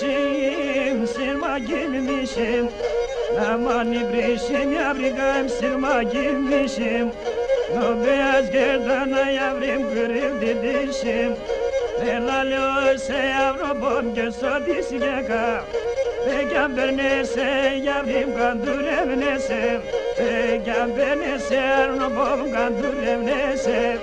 girmişim, sırma girmişim. Aman ibrişim yavrigam sırma girmişim. O beyaz gerdana yavrim kırıldı dişim. Helal olsa yavrubum gösterdi sigaka. Peygamber nese yavrim kandır evnese. Peygamber nese yavrubum kandır evnese.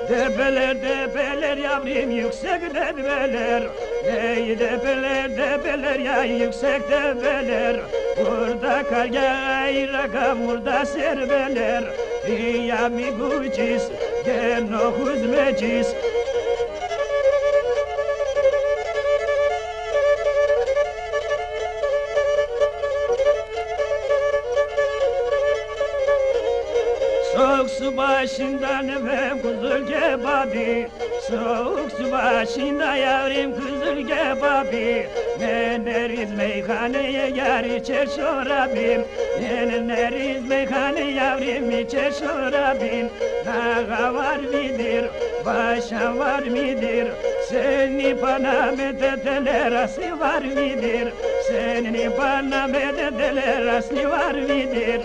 Debeler debeler yavrim yüksek debeler. Ey debeler debeler ya yüksek debeler. Burada kar yağar rakam burada serbeler. Ya mi gucis geno huzmecis. Soğuk su başından efem kuzul kebabı. Soğuk su başında yavrim kuzul kebabı. Neneriz meyhaneye yar içer şorabim. Neneriz meyhane yavrim içer şorabim. Dağa var midir, başa var midir? Seni bana mededeler aslı var midir? Seni bana mededeler aslı var midir?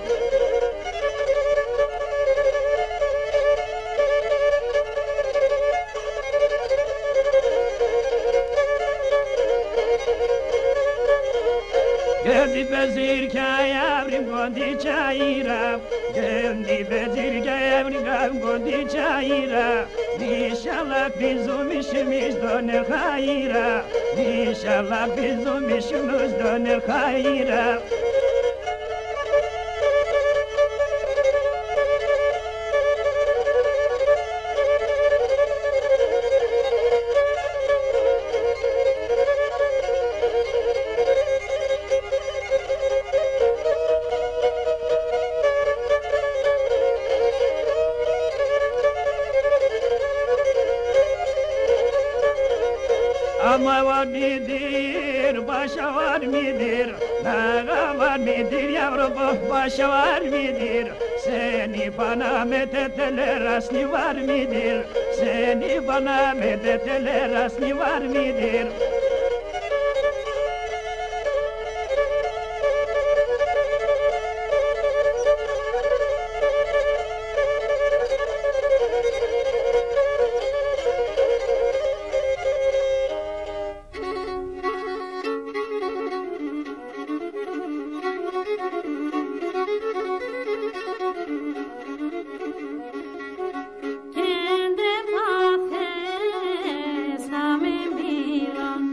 Geldi bezirke yavrim gondi çayıra. Geldi bezirke yavrim gondi çayıra. İnşallah bizim işimiz döner hayra. İnşallah bizim işimiz döner hayra. Ama var midir, başa var midir? Naga var midir yavrum, başa var midir? Seni bana mededeler aslı var midir? Seni bana mededeler aslı var midir? Kende pafe same miran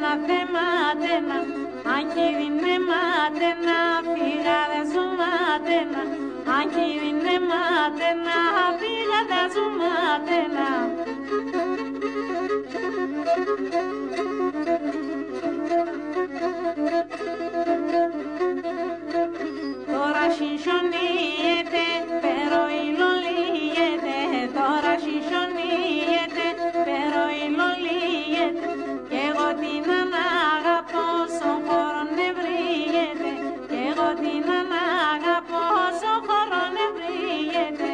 να θεματένα, αν κύριε ματένα, φύγατε ζουματένα, αν κύριε ματένα, φύγατε ζουματένα. Τώρα συσσονιέται, pero ηλολιέται, τώρα συσσονιέται, pero ηλολιέται, κι εγώ την αναγαπώ, στον χώρο νευριέται, κι εγώ την αναγαπώ, στον χώρο νευριέται.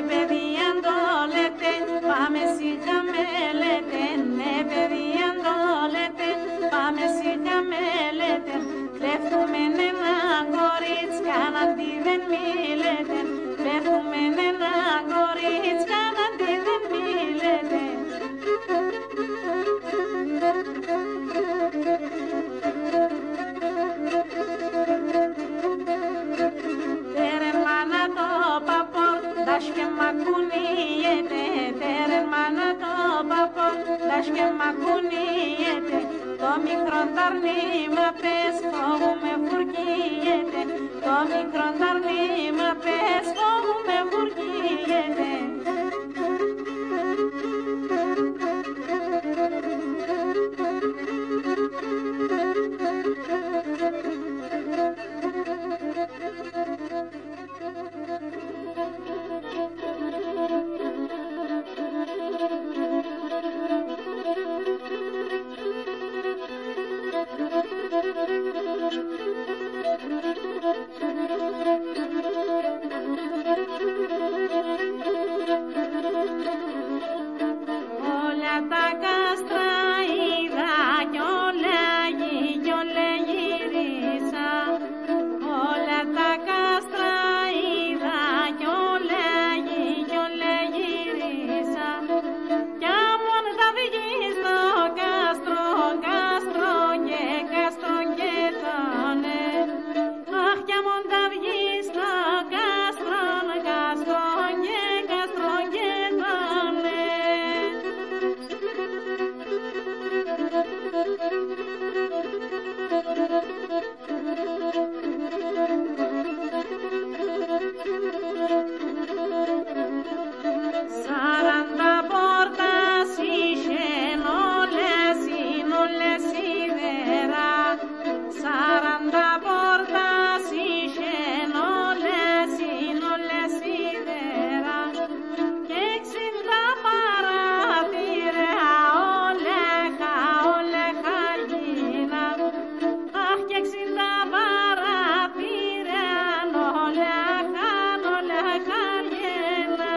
Παιδιά αν το λέτε, πάμε σιγά με λέτε, ναι παιδιά αν το λέτε, πάμε σιγά με λέτε, κλέφτουμε ένα κορίτσια να τι δεν μιλέτε, κλέφτουμε ένα κορίτσια να τι δεν μιλέτε. Τέρμα να το παπορ, δας και μ' ακούνιέται, τέρμα να το παπορ, δας και μ' ακούνιέται, το μικρό ταρνίμα πες φόγου με φουρκιέται, το μικρό ταρνίμα πες φόγου με φουρκιέται. Όλα τα κάστρα είδα κι όλα γύρισα, όλα τα κάστρα είδα κι όλα γύρισα, κι αμόν τα βγει στο κάστρο, κάστρο και τόνε, αχ κι αμόν τα βγει στο κάστρο, κάστρο και τόνε. Σαράντα πόρτας είχεν όλες σίδερα, σαράντα πόρτας είχεν όλες σίδερα, και 60 παραθύρια όλεχα γίνα, αχ και 60 παραθύρια όλεχα γίνα.